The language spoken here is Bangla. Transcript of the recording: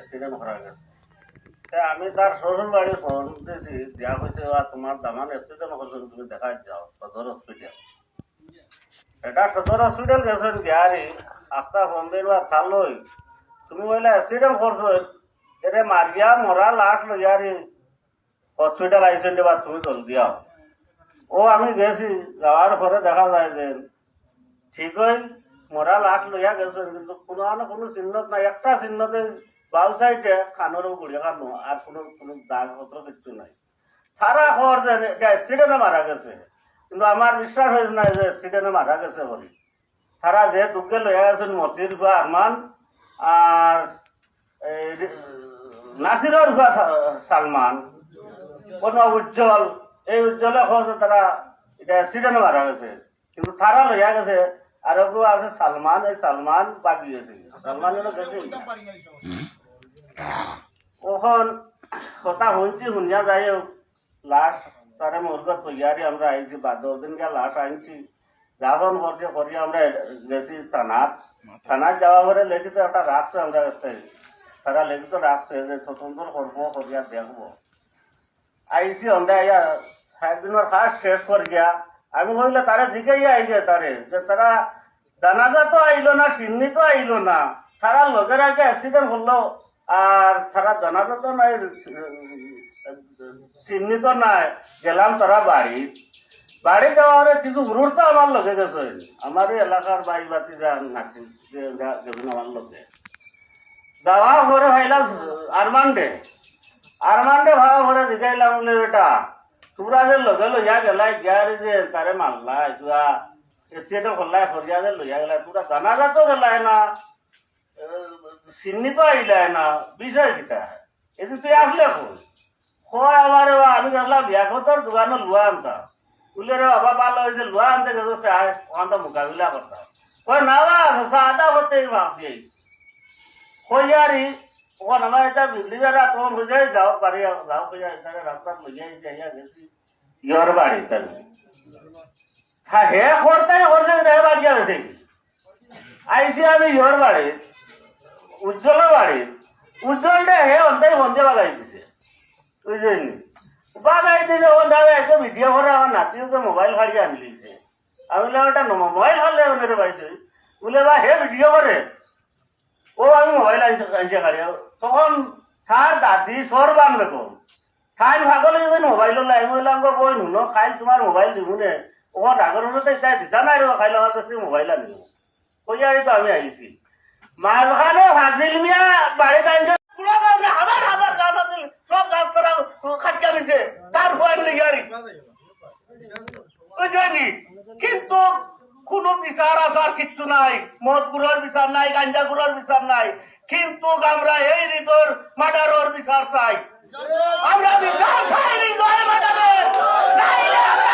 স্টেডিয়াম করা গেছে। আমি তার শ্বশুর বাড়ি ফোন দিয়েছি, দেওয়া হয়েছে তোমার দামান স্টেডিয়াম করছেন, তুমি দেখা যাও সদর হসপিটাল। এটা সদর হসপিটাল গেছেন গিয়ারি আস্তা ফোন দিন বা থালই তুমি বললে স্টেডিয়াম করছো, এরে মারিয়া মরা লাশ লইয়ারি হসপিটাল আইসেন বা তুমি জলদি আও। ও আমি গেছি, যাওয়ার পরে দেখা যায় যে ঠিকই মরা লাশ লইয়া গেছেন, কিন্তু কোনো না কোনো চিহ্ন নাই। একটা চিহ্নতে বাউ সাইডে খানোরও গুড়িয়া খানো, আর কোনো কোনো দাগ পত্র কিছু নাই। সারা খবর যে অ্যাক্সিডেন্টে মারা গেছে, কিন্তু আমার বিশ্বাস হয়েছে না যে অ্যাক্সিডেন্টে মারা গেছে বলি। সারা যে দুঃখে লইয়া গেছেন মতির বা আরমান আর নাসিরের বা সালমান, কোন উজ্জ্বল, এই উজ্জ্বলে খবর তারা এটা অ্যাক্সিডেন্টে মারা গেছে, কিন্তু তারা লইয়া গেছে। আর আছে সালমান, এই সালমান বাকি গেছে, সালমান গেছে। ওখন কথা শুনছি, শুনিয়া যাই লাশ তারে মুরগত তৈয়ারি আমরা আইছি, 10 দিন গা লাশ আনছি। যাপন করছে করি আমরা গেছি থানাত যাওয়া পরে লিখিত একটা রাখছে আমরা কাছে, তারা লিখিত রাখছে যে তদন্ত করবো, করিয়া দেখবো। আইছি আমরা আইয়া 7 দিনের কাজ শেষ করিয়া আমি কইলে তারে দিকেই আইছে তারে যে তারা জানাজা তো আইলো না, সিন্নি তো আইলো না, তারা লগের আগে অ্যাক্সিডেন্ট হলো, আর তারা জানাজা তো নাই, চিহ্নি তো নাই। গেলাম তারা বাড়ি যাওয়ার কিছু গুরুত্ব আমার লগে গেছে, আমার এলাকার বাড়ি বাতি যা নাকি গেছেন আমার লগে। যাওয়া পরে ভাইলাম আরমান্ডে ভাবা পরে দিখাইলাম বলে বেটা তোমরা যে লগে লইয়া গেলাই গিয়ারে যে তারে মারলাই তোরা স্টেটে করলাই ফরিয়া যে লইয়া গেলাই, তোরা জানাজা তো গেলাই না, চিহ্নি তো আইলাই না, বিষয় কিটা এদিন তুই আসলে কয় আমার আমি গেলাম বিয়াকতর দোকানে লোয়া আনতাম, বলে রে বাবা ভালো হয়েছে লোয়া আনতে গেছো ওখানটা মোকাবিলা করতাম। কয় না সাদা করতে ভাব দিয়ে কইয়ারি ওখানে আমার এটা বিল্ডিংয়ের তোমার বুঝাই যাও বাড়ি যাও কইয়া এখানে রাস্তা লইয়াই যাইয়া গেছি ইয়র বাড়ি তাই হে করতে করতে বাড়ি গেছে। আইছি আমি ইয়র বাড়ি উজ্জ্বলের বাড়ি, উজ্জ্বলটা হে অন্তাই বন্ধে বাগাই দিছে, বুঝলেন বাগাই দিছে ও দাদা একদম ভিডিও করে আমার নাতিকে মোবাইল হারিয়ে আনি দিয়েছে। আমি বললাম একটা মোবাইল হারলে ওনারে পাইছে, বলে বা হে ভিডিও করে, ও আমি মোবাইল আনছে হারিয়ে। তখন তার দাদি সর বানবে কম খাইল ভাগলে যদি মোবাইল লাই বললাম বই নুন খাইল তোমার মোবাইল দিব নে, ওখান ডাগর হলে তাই দিতা নাই রে খাইল আমার কাছে মোবাইল আনিব কইয়া তো আমি আইছি। মাঝখানে হাজিল মিয়া বাড়িতে আনছে হাজার হাজার গাছ আছিল, সব গাছ করা খাটকা দিছে তার ভয় গাড়ি বুঝলি। কিন্তু কোন বিচার আসার কিচ্ছু নাই, মদ গুড়ার বিচার নাই, গাঞ্জা গুড়ার বিচার নাই, কিন্তু আমরা এই হৃদয়ের মার্ডারের বিচার চাই। আমরা বিচার চাই হৃদয়ের মার্ডারের, নাইলে আমরা